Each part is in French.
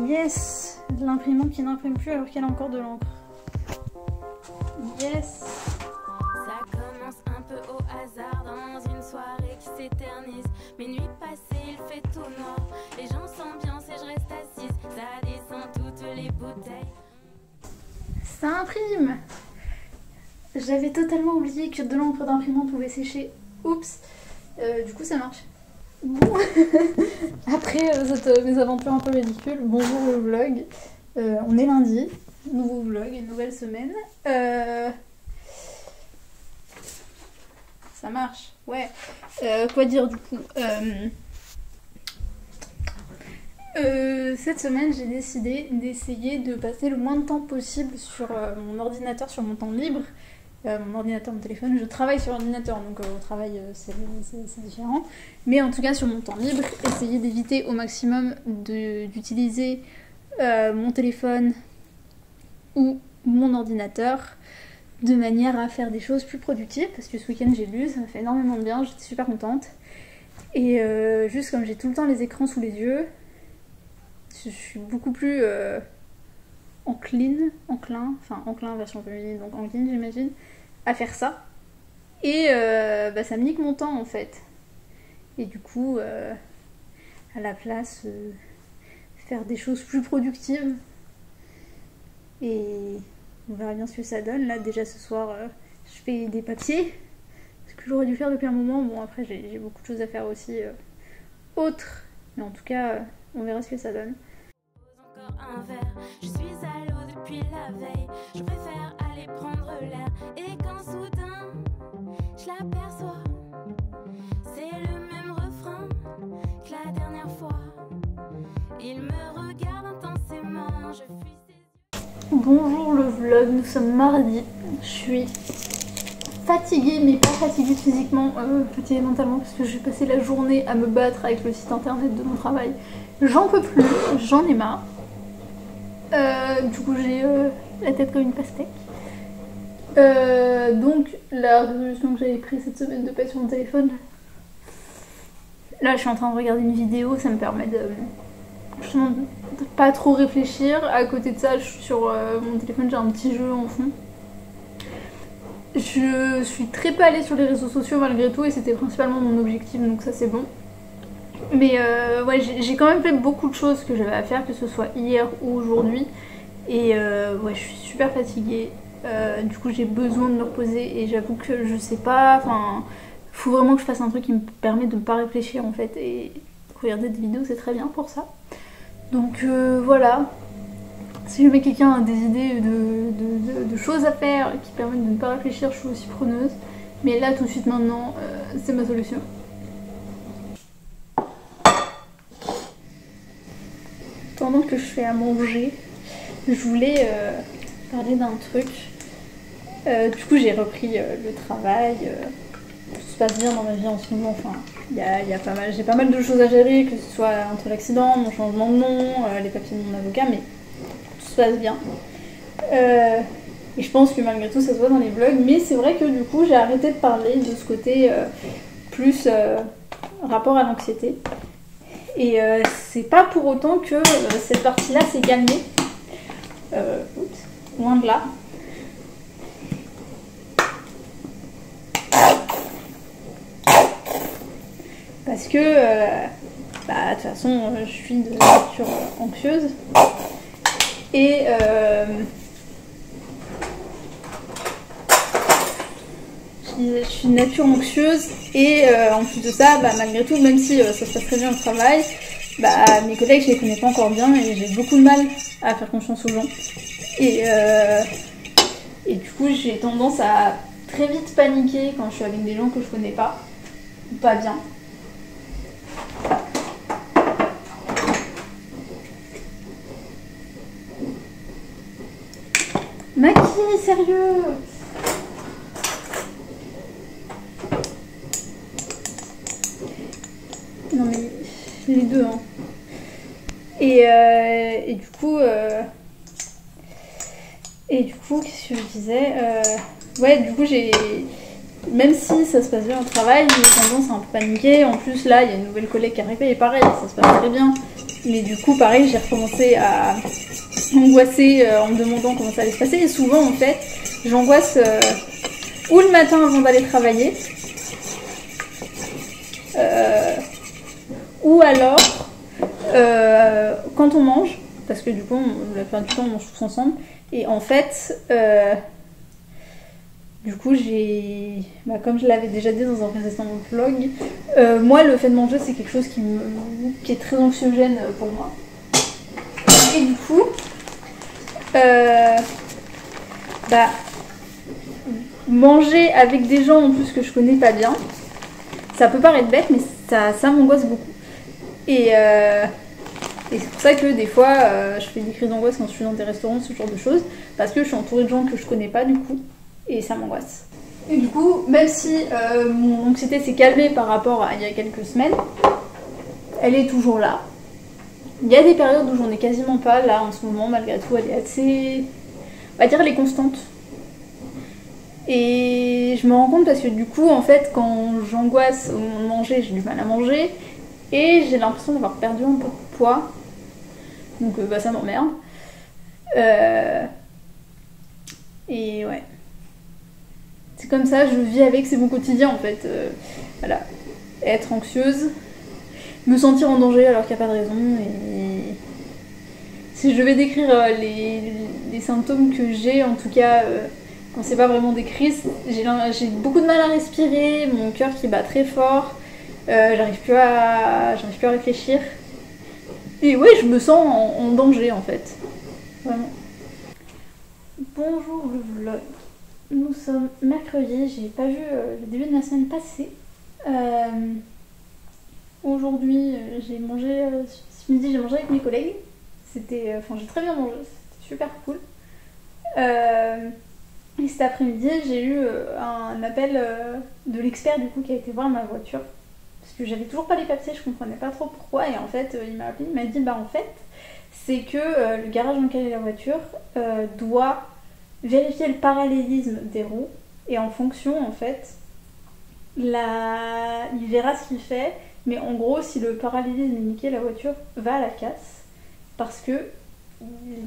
Yes, l'imprimante qui n'imprime plus alors qu'elle a encore de l'encre. Yes. Ça commence un peu au hasard dans une soirée qui s'éternise. Minuit passé, il fait tout noir. Les gens s'ambiancent et je reste assise. Ça descend toutes les bouteilles. Ça imprime. J'avais totalement oublié que de l'encre d'imprimante pouvait sécher. Oups. Du coup ça marche. Bon. Après cette mésaventure un peu ridicule, bonjour le vlog. On est lundi, nouveau vlog, une nouvelle semaine. Ça marche, ouais. Quoi dire du coup cette semaine, j'ai décidé d'essayer de passer le moins de temps possible sur mon ordinateur, sur mon temps libre. Mon ordinateur, mon téléphone, je travaille sur ordinateur, donc au travail c'est différent. Mais en tout cas, sur mon temps libre, essayer d'éviter au maximum d'utiliser mon téléphone ou mon ordinateur de manière à faire des choses plus productives. Parce que ce week-end, j'ai lu, ça m'a fait énormément de bien, j'étais super contente. Et juste comme j'ai tout le temps les écrans sous les yeux, je suis beaucoup plus enclin version féminine, donc encline j'imagine, à faire ça. Et ça me nique mon temps en fait. Et du coup, à la place, faire des choses plus productives. Et on verra bien ce que ça donne. Là déjà ce soir, je fais des papiers. Ce que j'aurais dû faire depuis un moment. Bon après j'ai beaucoup de choses à faire aussi autres. Mais en tout cas, on verra ce que ça donne. Encore un verre, je suis à l'eau depuis la veille. Je préfère aller prendre l'air. Et quand soudain, je l'aperçois, c'est le même refrain que la dernière fois. Il me regarde intensément, je fuis ses yeux. Bonjour le vlog, nous sommes mardi. Je suis fatiguée, mais pas fatiguée physiquement, fatiguée mentalement, parce que j'ai passé la journée à me battre avec le site internet de mon travail. J'en peux plus, j'en ai marre. Du coup j'ai la tête comme une pastèque. Donc la résolution que j'avais prise cette semaine de pas être sur mon téléphone, là je suis en train de regarder une vidéo, ça me permet de pas trop réfléchir. À côté de ça, je suis sur mon téléphone, j'ai un petit jeu en fond. Je suis très pas allée sur les réseaux sociaux malgré tout et c'était principalement mon objectif, donc ça c'est bon. Mais ouais, j'ai quand même fait beaucoup de choses que j'avais à faire, que ce soit hier ou aujourd'hui. Et ouais, je suis super fatiguée. Du coup, j'ai besoin de me reposer et j'avoue que je sais pas. Enfin, faut vraiment que je fasse un truc qui me permet de ne pas réfléchir en fait. Et regarder des vidéos, c'est très bien pour ça. Donc voilà. Si jamais quelqu'un a des idées de choses à faire qui permettent de ne pas réfléchir, je suis aussi preneuse. Mais là, tout de suite maintenant, c'est ma solution. Pendant que je fais à manger, je voulais parler d'un truc. Du coup, j'ai repris le travail. Tout se passe bien dans ma vie en ce moment. Enfin, j'ai pas mal de choses à gérer, que ce soit entre l'accident, mon changement de nom, les papiers de mon avocat, mais tout se passe bien. Et je pense que malgré tout, ça se voit dans les vlogs. Mais c'est vrai que du coup, j'ai arrêté de parler de ce côté plus rapport à l'anxiété. Et c'est pas pour autant que cette partie-là s'est calmée. Oups, loin de là. Parce que, de toute façon, je suis de nature anxieuse. Et je suis de nature anxieuse et en plus de ça, malgré tout, même si ça se passe très bien au travail, mes collègues je les connais pas encore bien et j'ai beaucoup de mal à faire confiance aux gens. Et du coup j'ai tendance à très vite paniquer quand je suis avec des gens que je connais pas, ou pas bien. Maki, sérieux! Non mais les deux hein. Et du coup qu'est-ce que je disais, ouais du coup j'ai même si ça se passe bien au travail, j'ai tendance à un peu paniquer. En plus là, il y a une nouvelle collègue qui est arrivée et pareil, ça se passe très bien. Mais du coup, pareil, j'ai recommencé à angoisser en me demandant comment ça allait se passer. Et souvent, en fait, j'angoisse ou le matin avant d'aller travailler, ou alors quand on mange, parce que du coup, la plupart du temps, on mange tous ensemble. Et en fait, du coup, comme je l'avais déjà dit dans un précédent vlog, moi, le fait de manger, c'est quelque chose qui est très anxiogène pour moi. Et du coup, manger avec des gens en plus que je connais pas bien, ça peut paraître bête, mais ça m'angoisse beaucoup. Et c'est pour ça que des fois, je fais des crises d'angoisse quand je suis dans des restaurants, ce genre de choses, parce que je suis entourée de gens que je connais pas du coup, et ça m'angoisse. Et du coup, même si mon anxiété s'est calmée par rapport à il y a quelques semaines, elle est toujours là. Il y a des périodes où j'en ai quasiment pas, là en ce moment, malgré tout, elle est assez... on va dire, elle est constante. Et je me rends compte parce que du coup, en fait, quand j'angoisse au moment de manger, j'ai du mal à manger, et j'ai l'impression d'avoir perdu un peu de poids. Donc ça m'emmerde. Et ouais. C'est comme ça, je vis avec, c'est mon quotidien en fait. Voilà. Être anxieuse, me sentir en danger alors qu'il n'y a pas de raison. Et si je vais décrire les symptômes que j'ai, en tout cas, quand c'est pas vraiment des crises, j'ai beaucoup de mal à respirer, mon cœur qui bat très fort, j'arrive plus à réfléchir. Et ouais, je me sens en danger en fait. Vraiment. Bonjour le vlog. Nous sommes mercredi, j'ai pas vu le début de la semaine passée. Aujourd'hui, j'ai mangé, ce midi j'ai mangé avec mes collègues. J'ai très bien mangé, c'était super cool. Et cet après-midi, j'ai eu un appel de l'expert du coup qui a été voir ma voiture. Parce que j'avais toujours pas les papiers, je comprenais pas trop pourquoi. Et en fait, il m'a appelé, il m'a dit en fait, c'est que le garage dans lequel est la voiture doit vérifier le parallélisme des roues. Et en fonction, en fait, il verra ce qu'il fait. Mais en gros, si le parallélisme est niqué, la voiture va à la casse. Parce que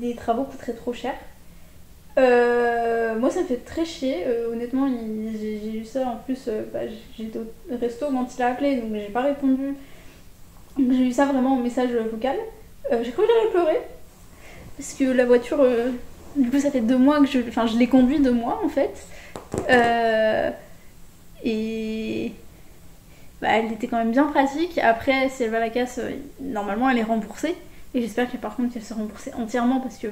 les travaux coûteraient trop cher. Moi ça me fait très chier, honnêtement j'ai eu ça en plus, j'étais au resto quand il a appelé donc j'ai pas répondu, donc j'ai eu ça vraiment en message vocal. J'ai cru que j'allais pleurer parce que la voiture, du coup ça fait 2 mois que je l'ai conduit 2 mois en fait, et elle était quand même bien pratique. Après si elle va à la casse, normalement elle est remboursée et j'espère que par contre qu'elle se rembourse entièrement parce que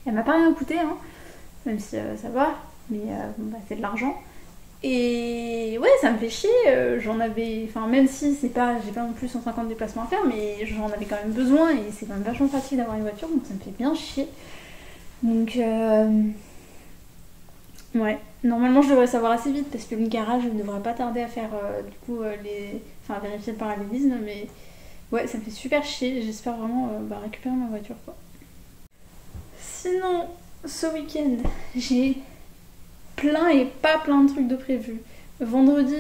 elle m'a pas rien coûté, hein, même si ça va, mais c'est de l'argent. Et ouais, ça me fait chier, même si j'ai pas non plus 150 déplacements à faire, mais j'en avais quand même besoin et c'est quand même vachement pratique d'avoir une voiture, donc ça me fait bien chier. Donc ouais, normalement je devrais savoir assez vite parce que le garage ne devrait pas tarder à faire vérifier le parallélisme, mais ouais, ça me fait super chier, j'espère vraiment récupérer ma voiture quoi. Sinon, ce week-end, j'ai plein de trucs de prévus. Vendredi,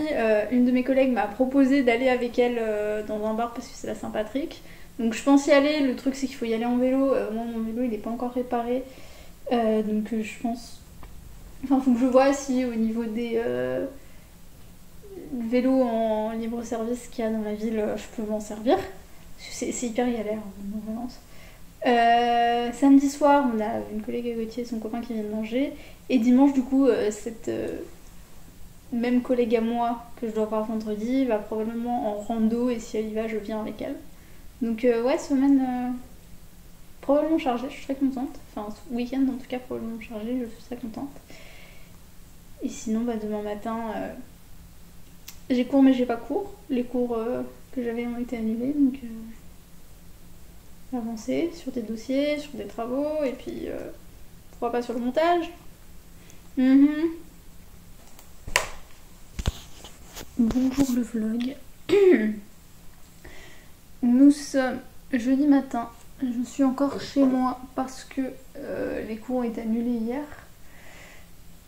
une de mes collègues m'a proposé d'aller avec elle dans un bar parce que c'est la Saint-Patrick. Donc je pense y aller, le truc c'est qu'il faut y aller en vélo. Moi mon vélo il n'est pas encore réparé. Donc je pense... faut que je vois si au niveau des vélos en libre service qu'il y a dans la ville, je peux m'en servir. Parce que c'est hyper galère en Valence. Samedi soir, on a une collègue à Gauthier et son copain qui viennent manger. Et dimanche, du coup, cette même collègue à moi que je dois voir vendredi va probablement en rando. Et si elle y va, je viens avec elle. Donc, ouais, semaine probablement chargée, je suis très contente. Enfin, week-end en tout cas, probablement chargée, je suis très contente. Et sinon, demain matin, j'ai cours, mais j'ai pas cours. Les cours que j'avais ont été annulés. Donc, avancer sur des dossiers, sur des travaux, et puis pourquoi pas sur le montage. Bonjour le vlog. Nous sommes jeudi matin, je suis encore chez moi parce que les cours ont été annulés hier.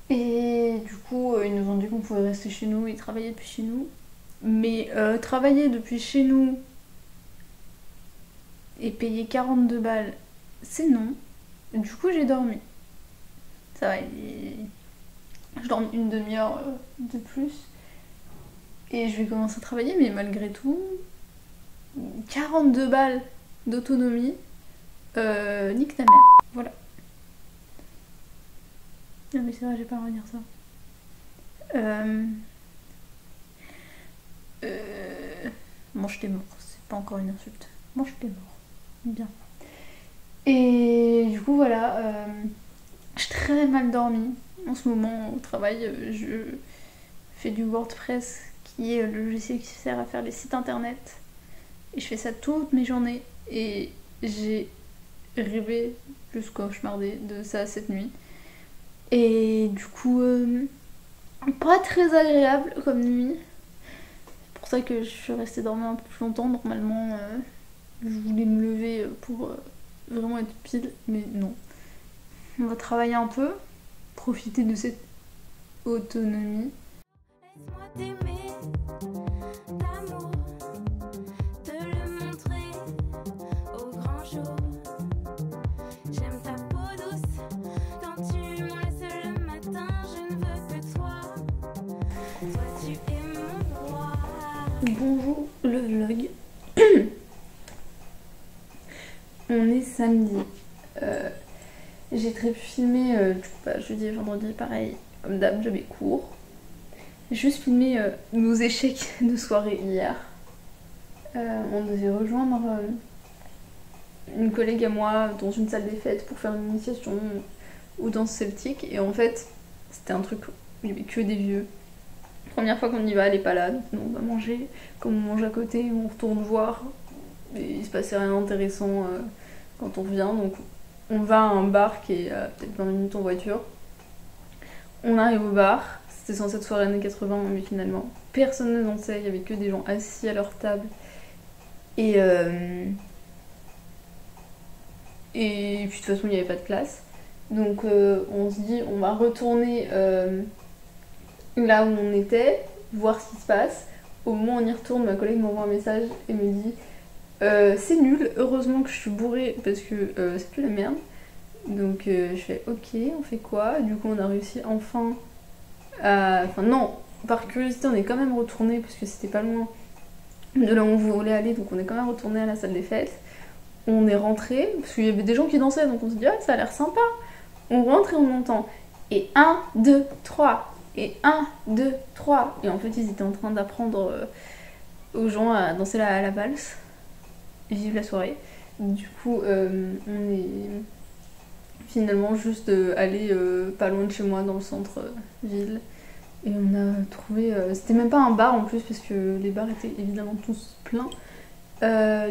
Et du coup, ils nous ont dit qu'on pouvait rester chez nous et travailler depuis chez nous. Mais travailler depuis chez nous et payer 42 balles, c'est non. Du coup, j'ai dormi. Ça va, je dors une demi-heure de plus. Et je vais commencer à travailler, mais malgré tout, 42 balles d'autonomie, nique ta mère. Voilà. Non mais c'est vrai, j'ai pas à redire ça. Mange tes morts, c'est pas encore une insulte. Mange tes morts. Bien. Et du coup voilà, j'ai très mal dormi. En ce moment au travail, je fais du WordPress, qui est le logiciel qui sert à faire les sites internet. Et je fais ça toutes mes journées. Et j'ai rêvé, plus cauchemardé de ça cette nuit. Et du coup, pas très agréable comme nuit. C'est pour ça que je suis restée dormir un peu plus longtemps. Normalement, je voulais me lever pour vraiment être pile, mais non. On va travailler un peu, profiter de cette autonomie. Laisse-moi t'aimer d'amour, te le montrer au grand jour. J'aime ta peau douce quand tu m'enlaces le matin. Je ne veux que toi, toi tu es mon roi. Bonjour le vlog. On est samedi. J'ai très pu filmer du coup, jeudi et vendredi, pareil, comme d'hab, j'avais cours. J'ai juste filmé nos échecs de soirée hier. On devait rejoindre une collègue à moi dans une salle des fêtes pour faire une initiation aux danses celtiques. Et en fait, c'était un truc où il n'y avait que des vieux. Première fois qu'on y va, elle est pas là, donc nous on va manger comme on mange à côté, on retourne voir. Et il se passait rien d'intéressant quand on revient, donc on va à un bar qui est à peut-être 20 minutes en voiture. On arrive au bar, c'était censé être soirée années 80, mais finalement personne ne dansait, il y avait que des gens assis à leur table. Et puis de toute façon il n'y avait pas de place. Donc on se dit on va retourner là où on était, voir ce qui se passe. Au moment où on y retourne, ma collègue m'envoie un message et me dit c'est nul, heureusement que je suis bourrée parce que c'est plus la merde. Donc je fais ok, on fait quoi? Du coup on a réussi enfin à... Enfin non, par curiosité on est quand même retourné parce que c'était pas loin de là où on voulait aller, donc on est quand même retourné à la salle des fêtes. On est rentré, parce qu'il y avait des gens qui dansaient, donc on se dit ah ça a l'air sympa. On rentre et on entend et 1, 2, 3 et 1, 2, 3. Et en fait ils étaient en train d'apprendre aux gens à danser la valse. Vive la soirée. Du coup, on est finalement juste allé pas loin de chez moi dans le centre-ville. Et on a trouvé... c'était même pas un bar en plus parce que les bars étaient évidemment tous pleins.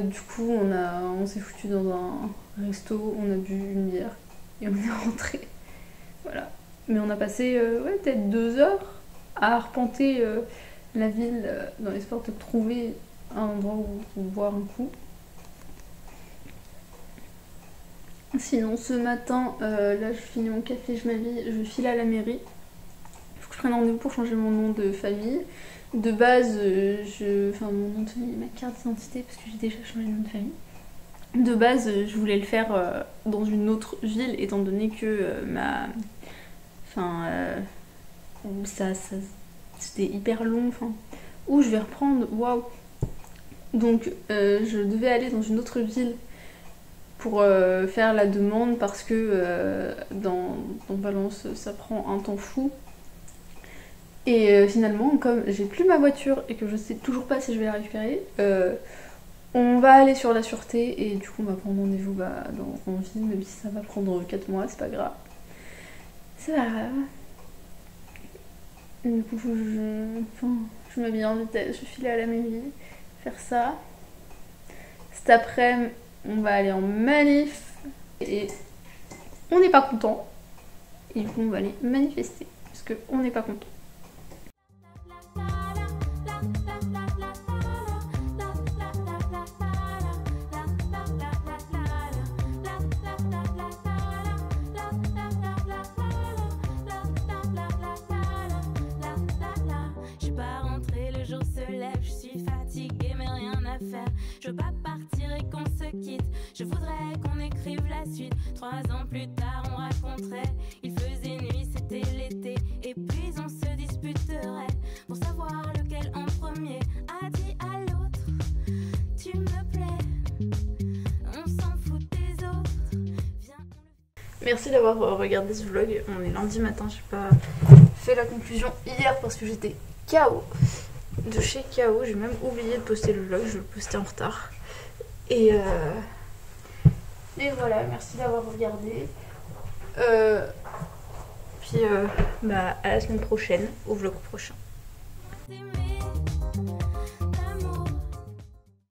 Du coup, on s'est foutu dans un resto, on a bu une bière et on est rentré. Voilà. Mais on a passé peut-être 2 heures à arpenter la ville dans l'espoir de trouver un endroit où boire un coup. Sinon ce matin, là je finis mon café, je m'habille, je file à la mairie. Il faut que je prenne rendez-vous pour changer mon nom de famille. De base, enfin mon nom de famille, ma carte d'identité, parce que j'ai déjà changé de nom de famille. De base, je voulais le faire dans une autre ville, étant donné que c'était hyper long. Enfin, où je vais reprendre, waouh. Donc je devais aller dans une autre ville pour faire la demande parce que dans Valence ça prend un temps fou. Et finalement, comme j'ai plus ma voiture et que je sais toujours pas si je vais la récupérer, on va aller sur la sûreté et du coup on va prendre rendez-vous dans une ville, même si ça va prendre 4 mois, c'est pas grave. C'est pas grave. Du coup je m'habille en vitesse, je file à la mairie, faire ça. Cet après-midi, on va aller en manif et on n'est pas content. Et du coup, on va aller manifester parce qu'on n'est pas content. je suis fatiguée mais rien à faire. Je veux pas partir et qu'on se quitte. Je voudrais qu'on écrive la suite. 3 ans plus tard on raconterait. Il faisait nuit, c'était l'été. Et puis on se disputerait pour savoir lequel en premier a dit à l'autre tu me plais. On s'en fout des autres. Viens, Merci d'avoir regardé ce vlog. On est lundi matin, j'ai pas fait la conclusion hier parce que j'étais KO. De chez KO, j'ai même oublié de poster le vlog, je le postais en retard. Et voilà, merci d'avoir regardé. Puis à la semaine prochaine, au vlog prochain. t'aimer.